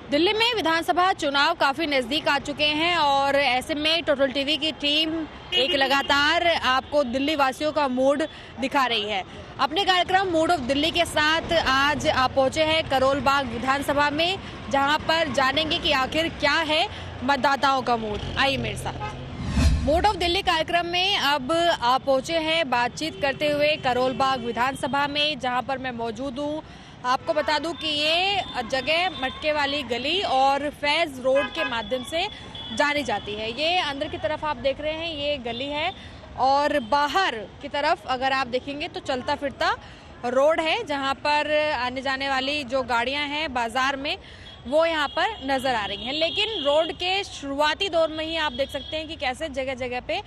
दिल्ली में विधानसभा चुनाव काफी नजदीक आ चुके हैं और ऐसे में टोटल टीवी की टीम एक लगातार आपको दिल्ली वासियों का मूड दिखा रही है। अपने कार्यक्रम मूड ऑफ दिल्ली के साथ आज आप पहुंचे हैं करोल बाग विधानसभा में, जहां पर जानेंगे कि आखिर क्या है मतदाताओं का मूड। आइए मेरे साथ। मूड ऑफ दिल्ली कार्यक्रम में अब आप पहुंचे हैं बातचीत करते हुए करोल बाग विधानसभा में, जहां पर मैं मौजूद हूं। आपको बता दूं कि ये जगह मटके वाली गली और फैज रोड के माध्यम से जानी जाती है। ये अंदर की तरफ आप देख रहे हैं, ये गली है और बाहर की तरफ अगर आप देखेंगे तो चलता फिरता रोड है, जहां पर आने जाने वाली जो गाड़ियां हैं बाजार में वो यहाँ पर नजर आ रही हैं। लेकिन रोड के शुरुआती दौर में ही आप देख सकते हैं कि कैसे जगह जगह पे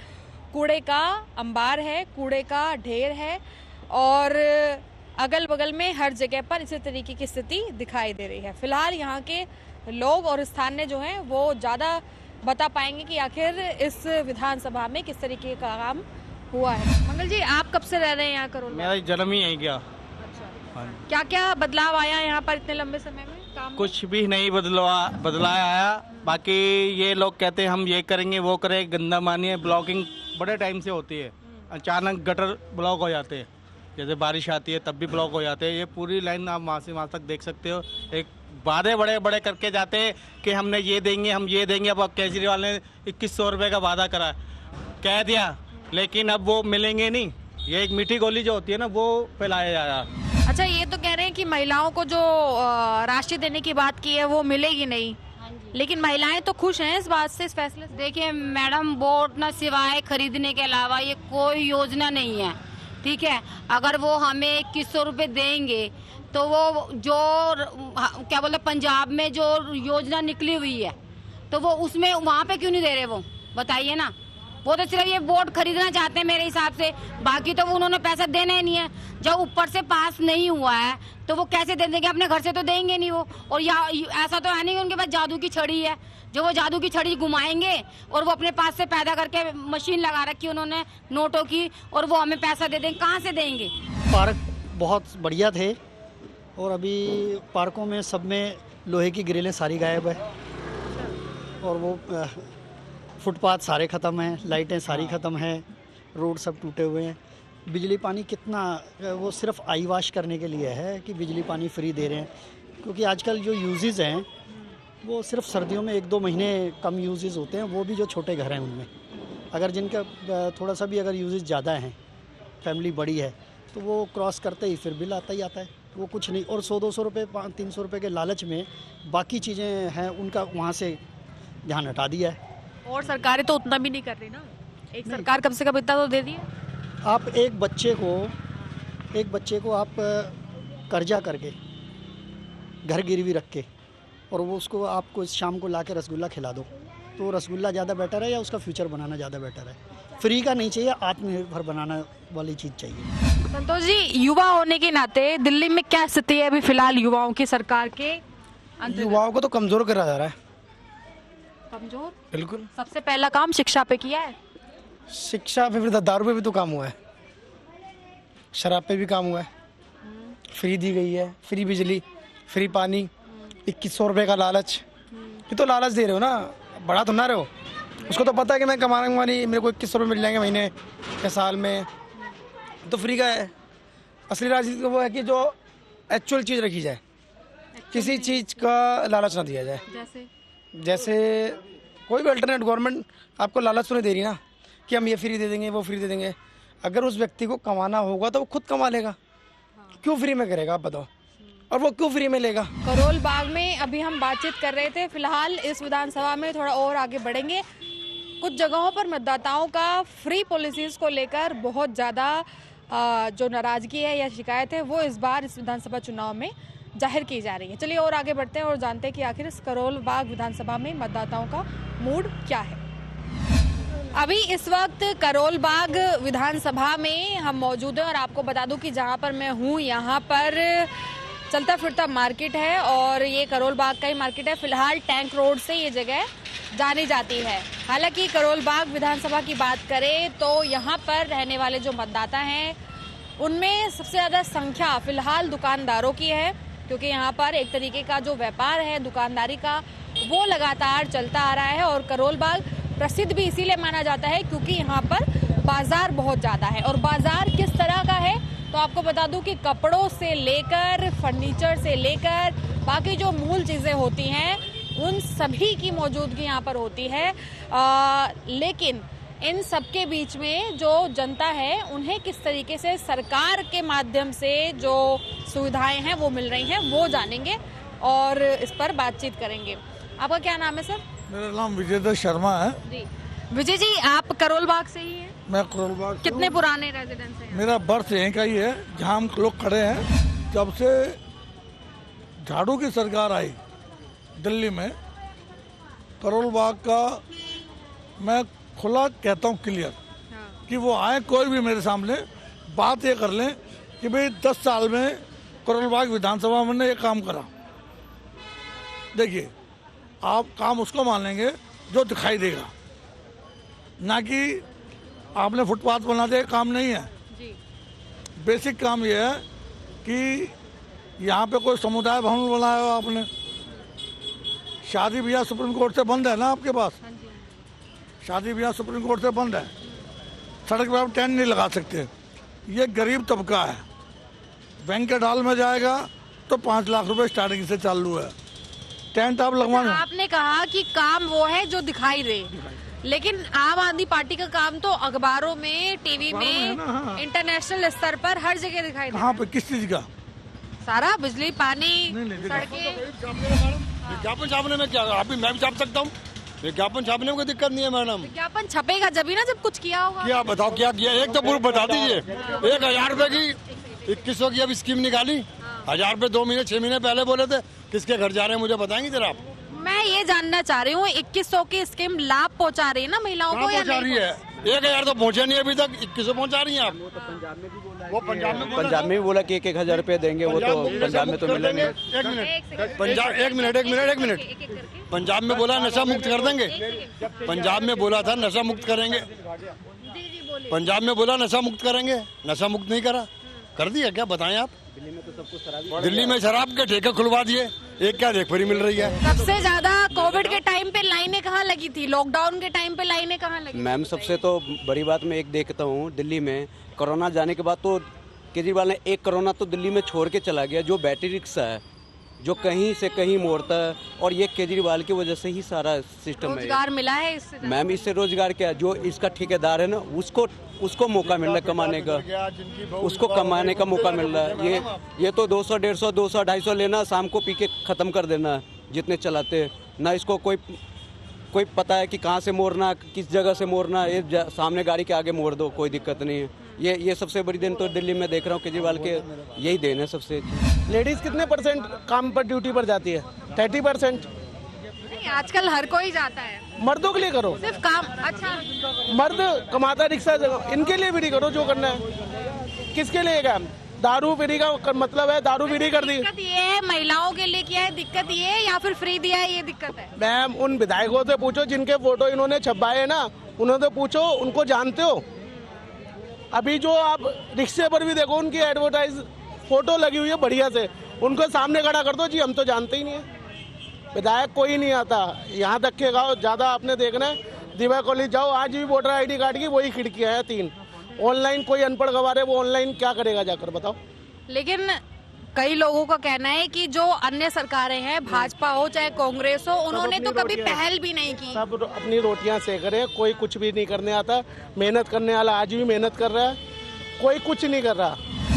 कूड़े का अंबार है, कूड़े का ढेर है और अगल बगल में हर जगह पर इसी तरीके की स्थिति दिखाई दे रही है। फिलहाल यहाँ के लोग और स्थानीय जो हैं वो ज़्यादा बता पाएंगे कि आखिर इस विधानसभा में किस तरीके का काम हुआ है। मंगल जी, आप कब से रह रहे हैं यहाँ करोल? मेरा जन्म ही यहीं गया। अच्छा, क्या क्या बदलाव आया यहाँ पर इतने लंबे समय में? काम कुछ भी नहीं बदलाव आया। बाकी ये लोग कहते हैं हम ये करेंगे वो करें, गंदा मानिए ब्लॉकिंग बड़े टाइम से होती है। अचानक गटर ब्लॉक हो जाते हैं, जैसे बारिश आती है तब भी ब्लॉक हो जाते हैं। ये पूरी लाइन आप वहाँ से वहाँ तक देख सकते हो। एक वादे बड़े बड़े करके जाते हैं कि हमने ये देंगे, हम ये देंगे। अब केजरीवाल ने 2100 रुपये का वादा करा, कह दिया, लेकिन अब वो मिलेंगे नहीं। ये एक मीठी गोली जो होती है ना, वो फैलाया जा रहा। अच्छा, ये तो कह रहे हैं कि महिलाओं को जो राशि देने की बात की है वो मिलेगी नहीं, लेकिन महिलाएं तो खुश हैं इस बात से, इस फैसले से। देखिए मैडम, वोट न सिवाय खरीदने के अलावा ये कोई योजना नहीं है, ठीक है। अगर वो हमें 2100 रुपये देंगे तो वो जो क्या बोलते पंजाब में जो योजना निकली हुई है तो वो उसमें वहाँ पे क्यों नहीं दे रहे? वो बताइए ना। वो तो सिर्फ ये वोट खरीदना चाहते हैं मेरे हिसाब से, बाकी तो वो उन्होंने पैसा देना ही नहीं है। जब ऊपर से पास नहीं हुआ है तो वो कैसे दे देंगे? अपने घर से तो देंगे नहीं वो। और या ऐसा तो है नहीं कि उनके पास जादू की छड़ी है जो वो जादू की छड़ी घुमाएंगे और वो अपने पास से पैदा करके मशीन लगा रखी उन्होंने नोटों की और वो हमें पैसा दे देंगे। कहाँ से देंगे? पार्क बहुत बढ़िया थे और अभी पार्कों में सब में लोहे की ग्रिलें सारी गायब है और वो फुटपाथ सारे ख़त्म हैं, लाइटें सारी ख़त्म हैं, रोड सब टूटे हुए हैं। बिजली पानी कितना, वो सिर्फ आई वाश करने के लिए है कि बिजली पानी फ्री दे रहे हैं, क्योंकि आजकल जो यूजेस हैं वो सिर्फ सर्दियों में 1-2 महीने कम यूजेस होते हैं, वो भी जो छोटे घर हैं उनमें। अगर जिनका थोड़ा सा भी अगर यूजेस ज़्यादा हैं, फैमिली बड़ी है, तो वो क्रॉस करते ही फिर बिल आता ही आता है। वो कुछ नहीं, और 100-200 रुपये 300 रुपये के लालच में बाकी चीज़ें हैं उनका वहाँ से ध्यान हटा दिया है। और सरकारें तो उतना भी नहीं कर रही ना। एक सरकार कम से कम इतना तो दे दिए। आप एक बच्चे को आप कर्जा करके घर गिरवी रख के और वो उसको आपको शाम को ला के रसगुल्ला खिला दो, तो रसगुल्ला ज़्यादा बेटर है या उसका फ्यूचर बनाना ज़्यादा बेटर है? फ्री का नहीं चाहिए, आत्मनिर्भर बनाना वाली चीज़ चाहिए। संतोष जी, युवा होने के नाते दिल्ली में क्या स्थिति है अभी फिलहाल युवाओं की सरकार के? युवाओं को तो कमज़ोर करा जा रहा है। कमजोर? बिल्कुल। सबसे पहला काम शिक्षा पे किया है। शिक्षा पे, फिर दारू पे भी तो काम हुआ है, शराब पे भी काम हुआ है। फ्री दी गई है, फ्री बिजली, फ्री पानी, 2100 रुपये का लालच। ये तो लालच दे रहे हो ना, बड़ा तो ना रहे हो। उसको तो पता है कि मैं कमाऊंगा नहीं, मेरे को 2100 रुपये मिल जाएंगे महीने या साल में, तो फ्री का है। असली राजनीति वो है कि जो एक्चुअल चीज़ रखी जाए, किसी चीज़ का लालच ना दिया जाए। जैसे कोई भी अल्टरनेट गवर्नमेंट आपको लालच तो नहीं दे रही ना कि हम ये फ्री दे देंगे, वो फ्री दे देंगे। अगर उस व्यक्ति को कमाना होगा तो वो खुद कमा लेगा, क्यों फ्री में करेगा आप बताओ? और वो क्यों फ्री में लेगा? करोल बाग में अभी हम बातचीत कर रहे थे। फिलहाल इस विधानसभा में थोड़ा और आगे बढ़ेंगे। कुछ जगहों पर मतदाताओं का फ्री पॉलिसीज को लेकर बहुत ज़्यादा जो नाराजगी है या शिकायत है वो इस बार इस विधानसभा चुनाव में जाहिर की जा रही है। चलिए और आगे बढ़ते हैं और जानते हैं कि आखिर इस करोल बाग विधानसभा में मतदाताओं का मूड क्या है। अभी इस वक्त करोल बाग विधानसभा में हम मौजूद हैं और आपको बता दूं कि जहां पर मैं हूं यहाँ पर चलता फिरता मार्केट है और ये करोल बाग का ही मार्केट है। फिलहाल टैंक रोड से ये जगह जानी जाती है। हालांकि करोल बाग विधानसभा की बात करें तो यहाँ पर रहने वाले जो मतदाता हैं उनमें सबसे ज़्यादा संख्या फिलहाल दुकानदारों की है। क्योंकि यहाँ पर एक तरीके का जो व्यापार है दुकानदारी का वो लगातार चलता आ रहा है। और करोल बाग प्रसिद्ध भी इसीलिए माना जाता है क्योंकि यहाँ पर बाजार बहुत ज़्यादा है। और बाजार किस तरह का है तो आपको बता दूं कि कपड़ों से लेकर फर्नीचर से लेकर बाकी जो मूल चीज़ें होती हैं उन सभी की मौजूदगी यहाँ पर होती है। लेकिन इन सबके बीच में जो जनता है उन्हें किस तरीके से सरकार के माध्यम से जो सुविधाएं हैं वो मिल रही हैं वो जानेंगे और इस पर बातचीत करेंगे। आपका क्या नाम है सर? मेरा नाम विजय शर्मा है। जी विजय जी, आप करोल बाग से ही हैं? मैं करोल बाग से कितने पुराने रेजिडेंस हैं? मेरा बर्थ यहीं का ही है जहाँ हम लोग खड़े हैं। जब से झाड़ू की सरकार आई दिल्ली में, करोल बाग का मैं खुला कहता हूँ क्लियर कि वो आए कोई भी मेरे सामने बात ये कर लें कि भाई 10 साल में करोल बाग विधानसभा में ने ये काम करा। देखिए, आप काम उसको मानेंगे जो दिखाई देगा, ना कि आपने फुटपाथ बना दिया, काम नहीं है। जी। बेसिक काम ये है कि यहाँ पे कोई समुदाय भवन बनाया हो आपने, शादी ब्याह सुप्रीम कोर्ट से बंद है ना आपके पास, शादी ब्याह सुप्रीम कोर्ट से बंद है, सड़क पे आप टेंट नहीं लगा सकते। ये गरीब तबका है, बैंकेट हॉल में जाएगा तो 5 लाख रुपए स्टार्टिंग से चालू है, टेंट आप लगवाना। आपने कहा कि काम वो है जो दिखाई दे, लेकिन आम आदमी पार्टी का काम तो अखबारों में, टीवी में, इंटरनेशनल स्तर पर हर जगह दिखाई दे। कहाँ पे, किस चीज का? सारा बिजली, पानी, सड़कें। विज्ञापन छापने में क्या, अभी मैं भी छाप सकता हूँ। विज्ञापन छापने में कोई दिक्कत नहीं है मैडम। विज्ञापन छपेगा जब ही ना जब कुछ किया होगा। क्या बताओ क्या किया, एक तो प्रूफ बता दीजिए। 1000 रुपए की 2100 की अब स्कीम निकाली, 1000 रुपए 2 महीने 6 महीने पहले बोले थे। किसके घर जा रहे हैं मुझे बताएंगे जरा आप? मैं ये जानना चाह रही हूँ 2100 की स्कीम लाभ पहुँचा रही है ना महिलाओं को या पहुँचा रही है? 1000 तो पहुँचे नहीं अभी तक, 2100 पहुँचा रही है आप। वो पंजाब में भी बोला कि 1000 रुपए देंगे, वो तो पंजाब में तो मिलेंगे। एक मिनट पंजाब में बोला नशा मुक्त कर देंगे, पंजाब में बोला था नशा मुक्त करेंगे, पंजाब में बोला नशा मुक्त करेंगे, नशा मुक्त नहीं करा, कर दिया क्या बताएं आप? दिल्ली में तो सब कुछ शराब, दिल्ली में शराब के ठेके खुलवा दिए, एक क्या देख फ्री मिल रही है। सबसे ज्यादा कोविड के टाइम पे लाइनें कहाँ लगी थी, लॉकडाउन के टाइम पे लाइनें कहाँ लगी? मैम, सबसे तो बड़ी बात मैं एक देखता हूँ, दिल्ली में कोरोना जाने के बाद तो केजरीवाल ने एक कोरोना तो दिल्ली में छोड़ के चला गया। जो बैटरी रिक्शा है जो कहीं से कहीं मोड़ता है, और ये केजरीवाल की वजह से ही सारा सिस्टम है। रोजगार मिला है इससे? मैम, इससे रोजगार क्या, जो इसका ठेकेदार है ना उसको मौका मिल रहा है कमाने का, उसको कमाने का मौका मिल रहा है। ये तो 200, 150, 200, 250 लेना, शाम को पी के ख़त्म कर देना जितने चलाते हैं ना। इसको कोई पता है कि कहाँ से मोड़ना, किस जगह से मोड़ना, ये सामने गाड़ी के आगे मोड़ दो, कोई दिक्कत नहीं है। ये सबसे बड़ी देन तो दिल्ली में देख रहा हूँ केजरीवाल के, यही देन है सबसे। लेडीज कितने % काम पर ड्यूटी पर जाती है? 30%। नहीं, आजकल हर कोई जाता है। मर्दों के लिए करो सिर्फ काम। अच्छा, मर्द कमाता रिक्शा, इनके लिए भी नहीं करो जो करना है। किसके लिए काम? दारू पीड़ी का मतलब है, दारू पीड़ी कर दी। दिक्कत ये है महिलाओं के लिए किया है, दिक्कत ये है, या फिर फ्री दिया है, ये दिक्कत है? मैम, उन विधायकों से पूछो जिनके फोटो इन्होंने छपवाए है ना, उन्होंने पूछो, उनको जानते हो? अभी जो आप रिक्शे पर भी देखो उनकी एडवर्टाइज फोटो लगी हुई है बढ़िया से, उनको सामने खड़ा कर दो जी, हम तो जानते ही नहीं है। विधायक कोई नहीं आता यहाँ तक के गाँव ज़्यादा आपने देखना है। दीवा कॉलेज जाओ, आज भी वोटर ID कार्ड की वही खिड़कियाँ हैं 3। ऑनलाइन कोई अनपढ़ गवार है, वो ऑनलाइन क्या करेगा जाकर, बताओ? लेकिन कई लोगों का कहना है कि जो अन्य सरकारें हैं, भाजपा हो चाहे कांग्रेस हो, उन्होंने तो कभी पहल भी नहीं की। सब अपनी रोटियां सेक रहे हैं, कोई कुछ भी नहीं करने आता। मेहनत करने वाला आज भी मेहनत कर रहा है, कोई कुछ नहीं कर रहा।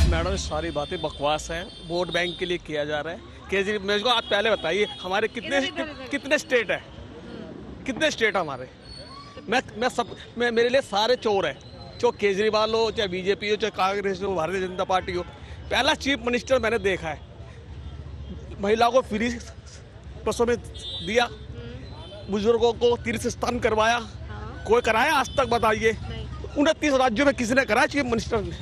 मैडम, सारी बातें बकवास हैं, वोट बैंक के लिए किया जा रहा है। केजरीवाल, मेरे को आप पहले बताइए हमारे कितने स्टेट है, कितने स्टेट हमारे? मेरे लिए सारे चोर हैं, चाहे केजरीवाल हो, चाहे बीजेपी हो, चाहे कांग्रेस हो, भारतीय जनता पार्टी हो। पहला चीफ मिनिस्टर मैंने देखा है, महिलाओं को फ्री बसों में दिया, बुजुर्गों को तीर्थ स्नान करवाया। कोई कराया आज तक बताइए? 29 राज्यों में किसी ने कराया चीफ मिनिस्टर ने?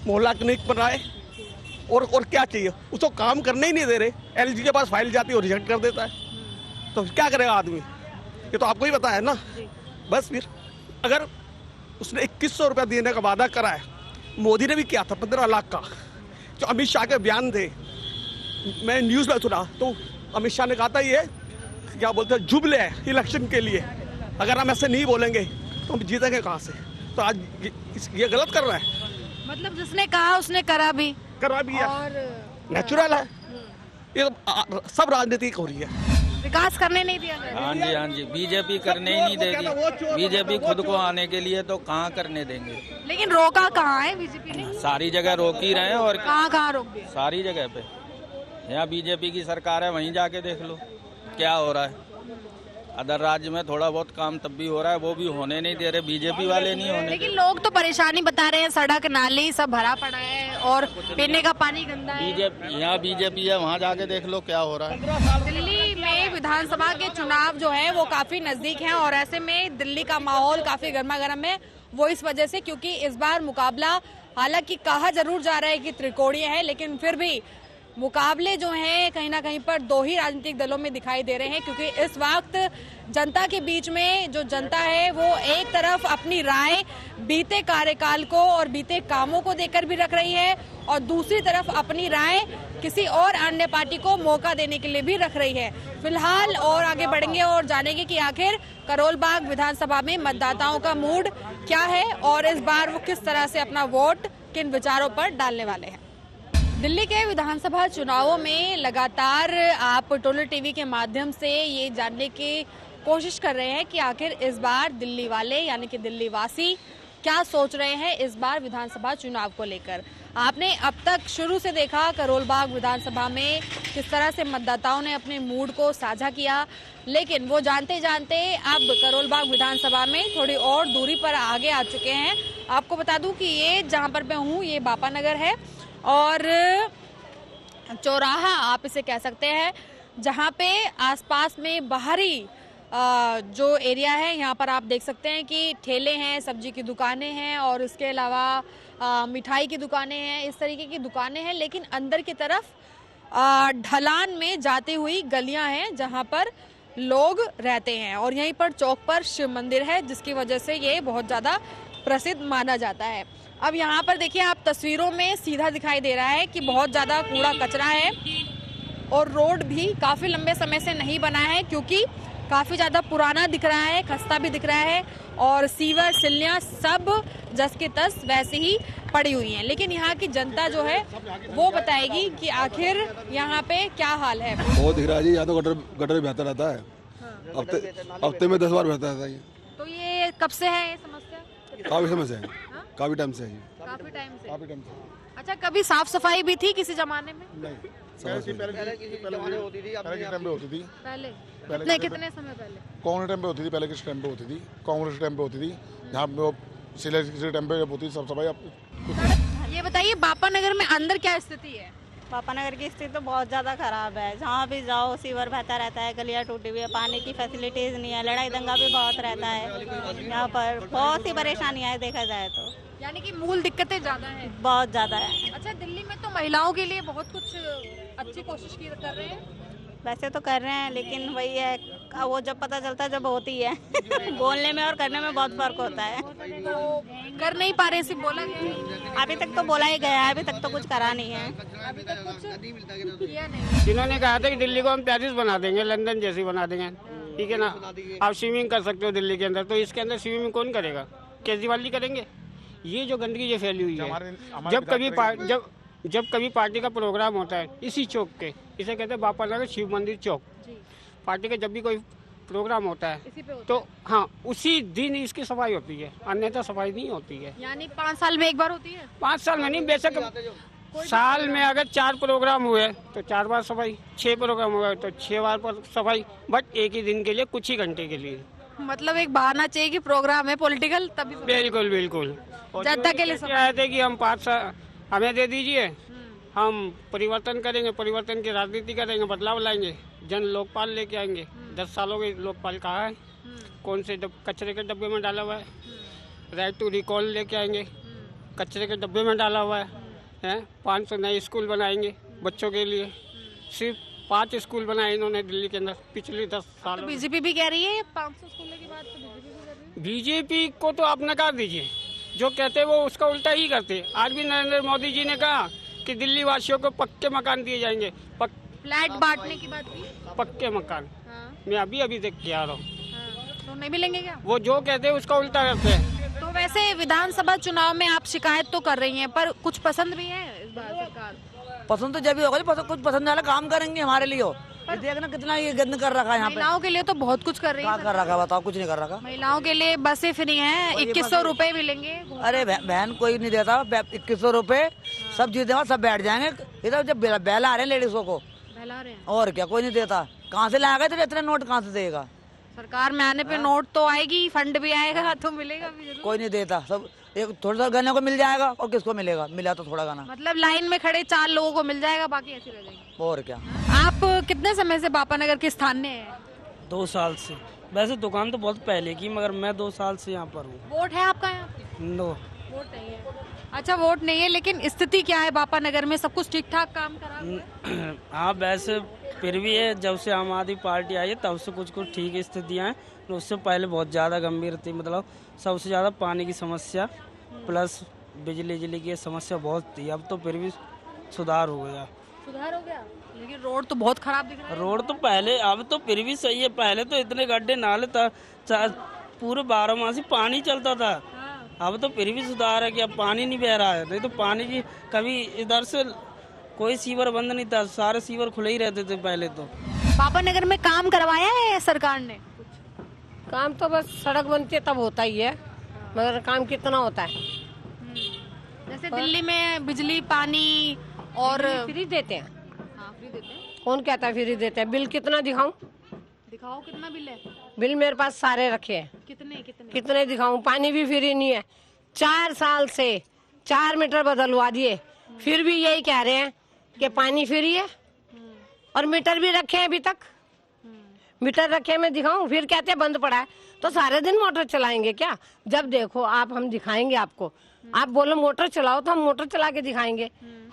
मोहल्ला क्लिनिक बनाए, और क्या चाहिए उसको? काम करने ही नहीं दे रहे। LG के पास फाइल जाती है और रिजेक्ट कर देता है, तो क्या करेगा आदमी? ये तो आपको ही पता है ना। बस फिर अगर उसने 2100 रुपया देने का वादा करा है, मोदी ने भी किया था 15 लाख का, जो अमित शाह के बयान थे मैं न्यूज़ में सुना तो अमित शाह ने कहा था ये क्या बोलते हैं जुबले है इलेक्शन के लिए, अगर हम ऐसे नहीं बोलेंगे तो हम जीतेंगे कहाँ से। तो आज ये गलत कर रहा है। मतलब जिसने कहा उसने करा भी है और नेचुरल है, ये सब राजनीति हो रही है। विकास करने नहीं दिया गया। हाँ जी बीजेपी करने ही नहीं देगी। बीजेपी खुद को आने के लिए तो कहाँ करने देंगे। लेकिन रोका कहाँ है बीजेपी ने? सारी जगह रोक ही रहे हैं। और कहाँ रोक दिया? सारी जगह पे। यहाँ बीजेपी की सरकार है, वहीं जाके देख लो क्या हो रहा है। अदर राज्य में थोड़ा बहुत काम तब भी हो रहा है, वो भी होने नहीं दे रहे, बीजेपी वाले नहीं होने। लेकिन लोग तो परेशानी बता रहे हैं, सड़क नाली सब भरा पड़ा है और पीने का पानी गंदा है। यहाँ बीजेपी है, वहाँ जाके देख लो क्या हो रहा है। दिल्ली में विधानसभा के चुनाव जो है वो काफी नजदीक हैं और ऐसे में दिल्ली का माहौल काफी गर्मा गर्म है। वो इस वजह से क्योंकि इस बार मुकाबला हालांकि कहा जरूर जा रहा है कि त्रिकोणीय है, लेकिन फिर भी मुकाबले जो हैं कहीं ना कहीं पर दो ही राजनीतिक दलों में दिखाई दे रहे हैं। क्योंकि इस वक्त जनता के बीच में जो जनता है वो एक तरफ अपनी राय बीते कार्यकाल को और बीते कामों को देकर भी रख रही है और दूसरी तरफ अपनी राय किसी और अन्य पार्टी को मौका देने के लिए भी रख रही है। फिलहाल और आगे बढ़ेंगे और जानेंगे कि आखिर करोल बाग विधानसभा में मतदाताओं का मूड क्या है और इस बार वो किस तरह से अपना वोट किन विचारों पर डालने वाले हैं। दिल्ली के विधानसभा चुनावों में लगातार आप टोटल टीवी के माध्यम से ये जानने की कोशिश कर रहे हैं कि आखिर इस बार दिल्ली वाले यानी कि दिल्ली वासी क्या सोच रहे हैं इस बार विधानसभा चुनाव को लेकर। आपने अब तक शुरू से देखा करोल बाग विधानसभा में किस तरह से मतदाताओं ने अपने मूड को साझा किया, लेकिन वो जानते जानते अब करोल बाग विधानसभा में थोड़ी और दूरी पर आगे आ चुके हैं। आपको बता दूं कि ये जहाँ पर मैं हूँ ये बापा नगर है और चौराहा आप इसे कह सकते हैं, जहाँ पे आसपास में बाहरी जो एरिया है यहाँ पर आप देख सकते हैं कि ठेले हैं, सब्जी की दुकानें हैं और इसके अलावा मिठाई की दुकानें हैं, इस तरीके की दुकानें हैं। लेकिन अंदर की तरफ ढलान में जाती हुई गलियां हैं जहाँ पर लोग रहते हैं और यहीं पर चौक पर शिव मंदिर है जिसकी वजह से ये बहुत ज़्यादा प्रसिद्ध माना जाता है। अब यहाँ पर देखिए आप तस्वीरों में सीधा दिखाई दे रहा है कि बहुत ज़्यादा कूड़ा कचरा है और रोड भी काफ़ी लंबे समय से नहीं बना है क्योंकि काफ़ी ज़्यादा पुराना दिख रहा है, खस्ता भी दिख रहा है और सीवर सिल्लियाँ सब जस के तस वैसे ही पड़ी हुई हैं। लेकिन यहाँ की जनता जो है वो बताएगी कि आखिर यहाँ पे क्या हाल है। बहुत दिख रहा है जी, यहाँ तो गटर बहता रहता है। हफ्ते में 10 बार बहता रहता है। तो ये कब से है ये समस्या? काफी समय से है, काफी टाइम से है। काफी टाइम से। अच्छा, कभी साफ सफाई भी थी किसी जमाने में? नहीं, पहले होती थी, टाइम पे होती थी। पहले कितने समय पहले? कांग्रेस टाइम पे होती थी, पहले किस टाइम पे होती थी? कांग्रेस टाइम पे होती थी, जहाँ पे किसी टाइम पे होती सब सफाई। ये बताइए बापा नगर में अंदर क्या स्थिति है? बापा नगर की स्थिति तो बहुत ज़्यादा खराब है। जहाँ भी जाओ सीवर बहता रहता है, गलियाँ टूटी हुई है, पानी की फैसिलिटीज़ नहीं है, लड़ाई दंगा भी बहुत रहता है। यहाँ पर बहुत सी परेशानियाँ है देखा जाए तो। यानी कि मूल दिक्कतें ज़्यादा हैं? बहुत ज़्यादा है। अच्छा, दिल्ली में तो महिलाओं के लिए बहुत कुछ अच्छी कोशिश कर रहे हैं। वैसे तो कर रहे हैं लेकिन वही है, वो जब पता चलता है जब होती है। बोलने में और करने में बहुत फर्क होता है। तो कर नहीं पा रहे, सिर्फ बोला गया। अभी तक तो बोला ही गया है, अभी तक तो कुछ करा नहीं है। अभी तक कुछ किया नहीं। इन्होंने कहा था कि दिल्ली को हम पेरिस बना देंगे, लंदन जैसी बना देंगे, ठीक है ना। आप स्विमिंग कर सकते हो दिल्ली के अंदर, तो इसके अंदर स्विमिंग कौन करेगा? केजरीवाल जी करेंगे। ये जो गंदगी ये फैली हुई है, जब कभी पार्टी का प्रोग्राम होता है इसी चौक के, इसे कहते हैं बापा नगर शिव मंदिर चौक। पार्टी का जब भी कोई प्रोग्राम होता है तो हाँ उसी दिन इसकी सफाई होती है, अन्यथा सफाई नहीं होती है। यानी 5 साल में एक बार होती है? 5 साल में नहीं, बेशक साल में अगर 4 प्रोग्राम हुए तो 4 बार सफाई, 6 प्रोग्राम हुए तो 6 बार पर सफाई, बट एक ही दिन के लिए, कुछ ही घंटे के लिए। मतलब एक बहाना चाहिए कि प्रोग्राम है पॉलिटिकल तभी। बिल्कुल बिल्कुल। जनता के लिए आए थे कि हम 5 साल हमें दे दीजिए, हम परिवर्तन करेंगे, परिवर्तन की राजनीति करेंगे, बदलाव लाएंगे, जन लोकपाल लेके आएंगे। 10 सालों के लोकपाल कहाँ है? कौन से कचरे के डब्बे में डाला हुआ है? राइट टू रिकॉल लेके आएंगे, कचरे के डब्बे में डाला हुआ है। 500 नए स्कूल बनाएंगे बच्चों के लिए। सिर्फ 5 स्कूल बनाए इन्होंने दिल्ली के अंदर पिछले 10 सालों। तो बीजेपी भी कह रही है 500 स्कूलों की बात, तो बीजेपी भी कर रही है। बीजेपी को तो आप नकार दीजिए, जो कहते हैं वो उसका उल्टा ही करते। आज भी नरेंद्र मोदी जी ने कहा कि दिल्ली वासियों को पक्के मकान दिए जाएंगे। फ्लैट बांटने की बात की। पक्के मकान हाँ, मैं अभी देख के आ रहा हूँ। हाँ, तो नहीं मिलेंगे क्या? वो जो कहते हैं उसका उल्टा करते हैं। तो वैसे विधानसभा चुनाव में आप शिकायत तो कर रही हैं, पर कुछ पसंद भी है इस बार सरकार? पसंद तो जब भी होगा, कुछ पसंद वाला काम करेंगे हमारे लिए। देखना कितना ये गंद कर रखा है यहाँ पे। महिलाओं के लिए तो बहुत कुछ कर रही है। क्या कर रखा है बताओ? कुछ नहीं कर रखा। महिलाओं के लिए बसें फ्री हैं, 2100 रुपए मिलेंगे। अरे बहन कोई नहीं देता 2100 रुपए, सब जीते वहाँ सब बैठ जाएंगे। इधर जब बेला आ रहे हैं लेडीजों को, बहला रहे हैं। और क्या, कोई नहीं देता। कहाँ से लाएगा तो इतने नोट कहाँ से देगा? सरकार में आने पे नोट तो आएगी, फंड भी आएगा तो मिलेगा भी जरूर। कोई नहीं देता। सब एक थोड़ा गन्ने को मिल जाएगा और किसको मिलेगा? मिला तो थोड़ा गाना। मतलब लाइन में खड़े 4 लोगों को मिल जाएगा, बाकी ऐसे रह जाएंगे। और क्या। आप कितने समय से बापा नगर के स्थानीय हैं? 2 साल से। वैसे दुकान तो बहुत पहले की, मगर मैं 2 साल से यहाँ पर हूँ। वोट है आपका यहाँ पे? नो, वोट नहीं है। अच्छा, वोट नहीं है, लेकिन स्थिति क्या है बापा नगर में? सब कुछ ठीक ठाक काम करा हुआ है? हाँ वैसे फिर भी है, जब से आम आदमी पार्टी आई है तब से कुछ ठीक स्थितियाँ हैं। उससे पहले बहुत ज़्यादा गंभीर थी, मतलब सबसे ज़्यादा पानी की समस्या प्लस बिजली की समस्या बहुत थी। अब तो फिर भी सुधार हो गया। सुधार हो गया, लेकिन रोड तो बहुत खराब दिख रहा है। रोड तो पहले, अब तो फिर भी सही है। पहले तो इतने गड्ढे नाले था, पूरे 12 माह पानी चलता था। अब तो फिर भी सुधार है कि अब पानी नहीं बह रहा है। नहीं तो पानी की कभी इधर से कोई सीवर बंद नहीं था, सारे सीवर खुले ही रहते थे पहले तो। बापा नगर में काम करवाया है सरकार ने? काम तो बस सड़क बनती है तब होता ही है, मगर काम कितना होता है? जैसे दिल्ली में बिजली पानी और फ्री देते हैं। हाँ, फ्री देते हैं। कौन कहता है फ्री देते हैं? बिल कितना दिखाऊं? दिखाओ कितना बिल है। बिल मेरे पास सारे रखे हैं। कितने दिखाऊं? पानी भी फ्री नहीं है। 4 साल से 4 मीटर बदलवा दिए, फिर भी यही कह रहे हैं कि पानी फ्री है। और मीटर भी रखे हैं अभी तक। मीटर रखे मैं दिखाऊं, फिर कहते हैं बंद पड़ा है। तो सारे दिन मोटर चलाएंगे क्या? जब देखो आप, हम दिखाएंगे आपको। आप बोलो मोटर चलाओ तो हम मोटर चला के दिखाएंगे,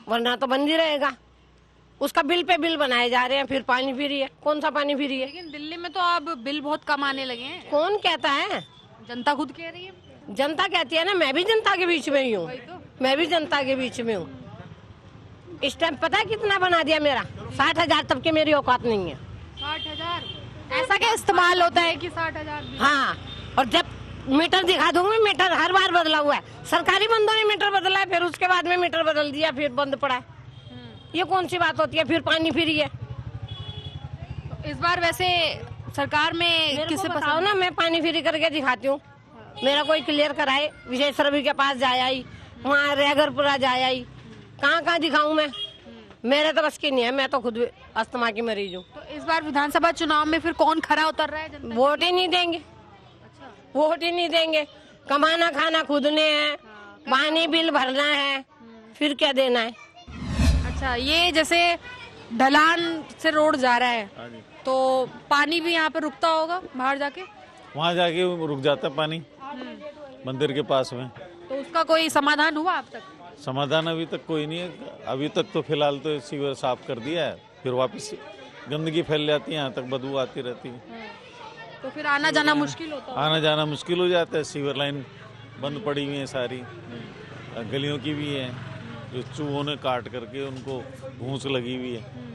वरना तो बंद ही रहेगा। उसका बिल पे बिल बनाए जा रहे हैं, फिर पानी फ्री है। कौन सा पानी फ्री है? लेकिन दिल्ली में तो अब बिल बहुत कम आने लगे हैं। कौन कहता है? जनता खुद कह रही है। जनता कहती है ना, मैं भी जनता के बीच में ही हूँ। मैं भी जनता के बीच में हूँ। इस टाइम पता है कितना बना दिया मेरा? 60,000 तब के मेरी औकात नहीं है। 60,000? ऐसा क्या इस्तेमाल होता है कि 60,000? हाँ, और जब मीटर दिखा दूंगी, मीटर हर बार बदला हुआ है। सरकारी बंदों ने मीटर बदला है, फिर उसके बाद में मीटर बदल दिया, फिर बंद पड़ा है। ये कौन सी बात होती है? फिर पानी फ्री है। इस बार वैसे सरकार में किसे बताओ ना, मैं पानी फ्री करके दिखाती हूँ। मेरा कोई क्लियर कराए। विजय सरवी के पास जाए आई, वहाँ रेगरपुरा जाए आई, कहाँ दिखाऊं मैं? मेरे तो बस की नहीं है, मैं तो खुद अस्थमा की मरीज हूँ। तो इस बार विधानसभा चुनाव में फिर कौन खरा उतर रहा है जनता? वोट ही नहीं देंगे। वोट ही नहीं देंगे। कमाना खाना खुद ने है, पानी बिल भरना है, फिर क्या देना है? अच्छा, ये जैसे ढलान से रोड जा रहा है तो पानी भी यहाँ पे रुकता होगा बाहर जाके? वहाँ जाके रुक जाता है पानी मंदिर के पास में। तो उसका कोई समाधान हुआ अब तक? समाधान अभी तक कोई नहीं है। अभी तक तो फिलहाल तो सीवर साफ कर दिया है, फिर वापस गंदगी फैल जाती है, यहाँ तक बदबू आती रहती है। तो फिर आना जाना मुश्किल होता है? आना जाना मुश्किल हो जाता है। सीवर लाइन बंद पड़ी हुई है सारी, गलियों की भी है, जो चूहों ने काट करके उनको घूंस लगी हुई है।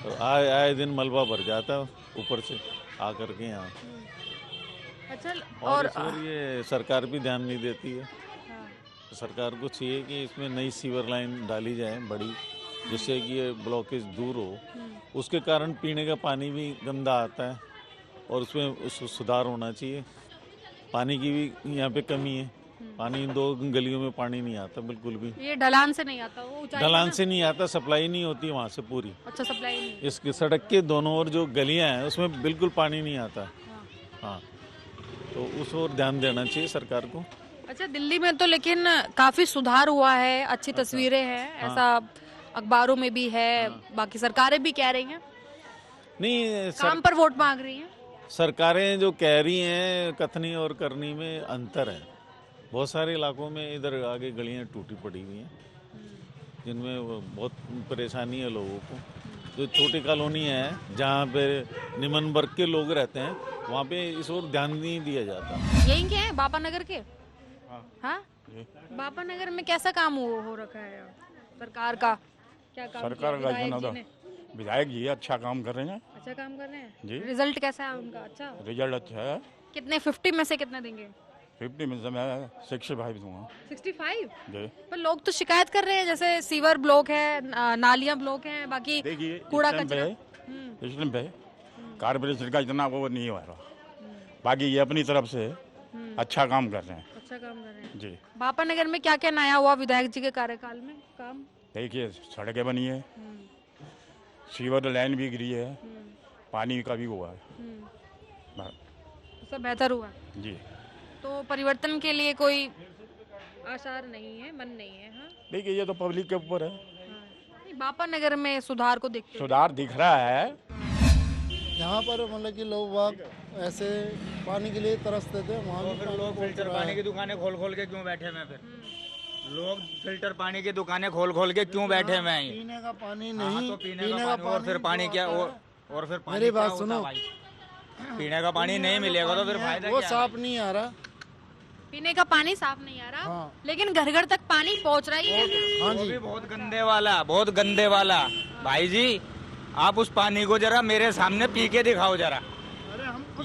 और आए दिन मलबा भर जाता है ऊपर से आ करके यहाँ। अच्छा, और ये सरकार भी ध्यान नहीं देती है। सरकार को चाहिए कि इसमें नई सीवर लाइन डाली जाए बड़ी, जिससे कि ये ब्लॉकेज दूर हो। उसके कारण पीने का पानी भी गंदा आता है और उसमें सुधार होना चाहिए। पानी की भी यहाँ पे कमी है। पानी इन 2 गलियों में पानी नहीं आता बिल्कुल भी। ये ढलान से नहीं आता? वो ऊंचाई ढलान से नहीं आता, सप्लाई नहीं होती वहाँ से पूरी। अच्छा, सप्लाई नहीं। इसके सड़क के दोनों ओर जो गलियाँ हैं उसमें बिल्कुल पानी नहीं आता। हाँ, तो उस ओर ध्यान देना चाहिए सरकार को। अच्छा, दिल्ली में तो लेकिन काफी सुधार हुआ है, अच्छी तस्वीरें हैं, ऐसा अखबारों में भी है, बाकी सरकारें भी कह रही हैं। नहीं, काम पर वोट मांग रही हैं। सरकारें जो कह रही हैं, कथनी और करनी में अंतर है। बहुत सारे इलाकों में इधर आगे गलियां टूटी पड़ी हुई हैं, जिनमें बहुत परेशानी है लोगों को। जो छोटी कॉलोनी है जहाँ पे निम्न वर्ग के लोग रहते हैं, वहाँ पे इस ओर ध्यान नहीं दिया जाता। यही क्या है बापा नगर के? हाँ, बापा नगर में कैसा काम हो रखा है? सरकार का क्या काम सरकार किया का विधायक जो जी ना ने? विधायक जी अच्छा काम कर रहे हैं अच्छा काम कर रहे हैं जी। रिजल्ट कैसा है उनका? अच्छा। रिजल्ट अच्छा है। कितने 50 में से कितने देंगे? 50 में से मैं 65 दूंगा 65? जी। पर लोग तो शिकायत कर रहे हैं, जैसे सीवर ब्लॉक है, नालियां ब्लॉक हैं, बाकी देखिए कूड़ा इस टाइम कचरा। पे इस टाइम पे कारपोरेशन का इतना वो नहीं हो रहा, बाकी ये अपनी तरफ से अच्छा काम कर रहे हैं। अच्छा काम कर रहे हैं जी। बापा नगर में क्या क्या नया हुआ विधायक जी के कार्यकाल में काम? देखिए सड़कें बनी है, सीवर लाइन भी गिरी है, पानी का भी हुआ है, सब बेहतर हुआ जी। तो परिवर्तन के लिए कोई आसार नहीं है, मन नहीं है? हाँ देखिए ये तो पब्लिक के ऊपर है, नहीं, बापा नगर में सुधार को देखते हुए। सुधार दिख रहा है। यहाँ पर मतलब कि लोग बाग ऐसे पानी के लिए तरसते थे, वहाँ भी फिर लोग फिल्टर पानी की दुकानें खोल खोल के क्यों बैठे हैं? फिर लोग फिल्टर पानी की दुकानें खोल खोल के क्यों बैठे हुए हैं? पीने का पानी हाँ, नहीं, तो पीने का पानी और फिर पानी क्या और फिर पानी मेरी क्या बात होता सुनो, भाई? पीने का पानी नहीं मिलेगा तो फिर फायदा वो क्या? साफ नहीं आ रहा। पीने का पानी साफ नहीं आ रहा, लेकिन घर घर तक पानी पहुंच रहा ही है। हाँ जी। बहुत गंदे वाला, बहुत गंदे वाला। भाई जी आप उस पानी को जरा मेरे सामने पी के दिखाओ जरा,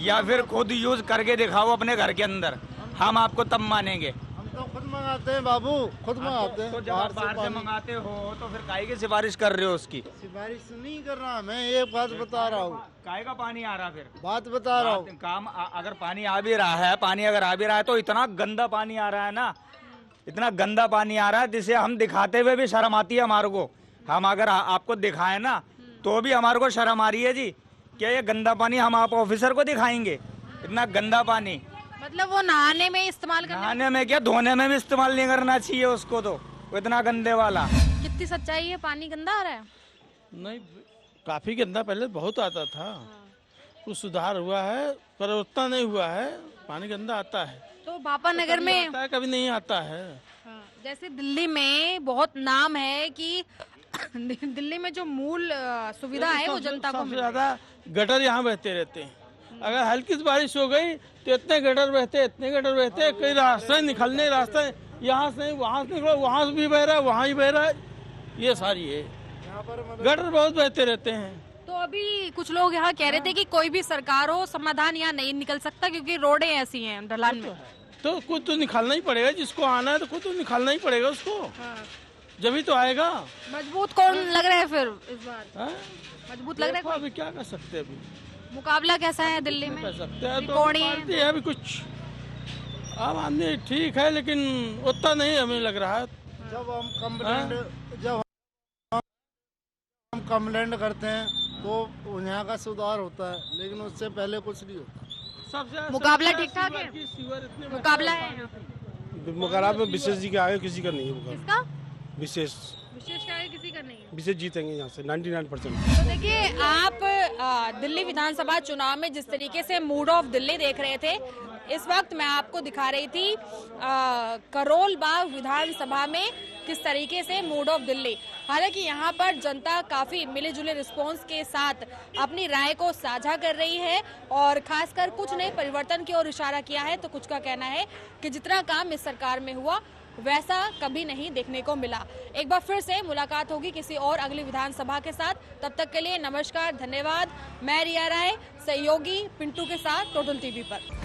या फिर खुद यूज करके दिखाओ अपने घर के अंदर, हम आपको तब मानेंगे। हम तो खुद मंगाते हैं बाबू, खुद मंगाते हैं। तो जब आप बाहर से मंगाते हो तो फिर काहे की सिफारिश कर रहे हो उसकी? सिफारिश नहीं कर रहा, मैं ये बात बता रहा हूँ। काहे का पानी आ रहा? फिर बात बता रहा हूँ। काम अगर पानी आ भी रहा है, पानी अगर आ भी रहा है तो इतना गंदा पानी आ रहा है ना, इतना गंदा पानी आ रहा है जिसे हम दिखाते हुए भी शर्म आती है हमारे को। हम अगर आपको दिखाए ना तो भी हमारे को शर्म आ रही है जी, क्या ये गंदा पानी हम आप ऑफिसर को दिखाएंगे? इतना गंदा पानी मतलब वो नहाने में इस्तेमाल करने, नहाने में क्या धोने में भी इस्तेमाल नहीं करना चाहिए उसको, तो वो इतना गंदे वाला। कितनी सच्चाई है? पानी गंदा आ रहा है? नहीं, काफी गंदा पहले बहुत आता था, कुछ सुधार हुआ है पर उतना नहीं हुआ है। पानी गंदा आता है तो बापा नगर में आता है, कभी नहीं आता है। जैसे दिल्ली में बहुत नाम है कि दिल्ली में जो मूल सुविधा है वो जनता को सबसे ज्यादा गटर यहाँ बहते रहते हैं। अगर हल्की सी बारिश हो गई तो इतने गटर बहते, कई रास्ते निकलने, रास्ते यहाँ से वहाँ से निकलो, वहाँ से भी बह रहा है, वहाँ ही बह रहा है, ये सारी है। गटर बहुत बहते रहते हैं। तो अभी कुछ लोग यहाँ कह रहे थे कि कोई भी सरकार हो समाधान यहाँ नहीं निकल सकता क्योंकि रोडें ऐसी हैं ढलान में। तो खुद तो निकालना ही पड़ेगा, जिसको आना है तो खुद तो निकालना ही पड़ेगा उसको, जब ही तो आएगा। मजबूत कौन लग रहा है फिर इस बार? मजबूत लग रहा है? अभी क्या कर सकते हैं, अभी मुकाबला कैसा है दिल्ली में? कर सकते हैं तो त्रिकोणीय पार्टी है अभी कुछ, आम आदमी ठीक है लेकिन उतना नहीं हमें लग रहा है। जब हम कंप्लेंट करते हैं तो यहाँ का सुधार होता है, लेकिन उससे पहले कुछ नहीं होता। मुकाबला ठीक ठाक है? मुकाबला है? मुकाबला में विशेष जी के आगे किसी का नहीं है। किसका? विशेष का है, किसी का नहीं है। विशेष जीतेंगे यहाँ से 99%। तो देखिए आप दिल्ली विधानसभा चुनाव में जिस तरीके से मूड ऑफ दिल्ली देख रहे थे, इस वक्त मैं आपको दिखा रही थी करोल बाग विधानसभा में किस तरीके से मूड ऑफ दिल्ली। हालांकि यहाँ पर जनता काफी मिले जुले रिस्पॉन्स के साथ अपनी राय को साझा कर रही है और खासकर कुछ ने परिवर्तन की ओर इशारा किया है, तो कुछ का कहना है कि जितना काम इस सरकार में हुआ वैसा कभी नहीं देखने को मिला। एक बार फिर से मुलाकात होगी किसी और अगली विधानसभा के साथ, तब तक के लिए नमस्कार, धन्यवाद। मैं रिया राय, सहयोगी पिंटू के साथ टोटल टीवी पर।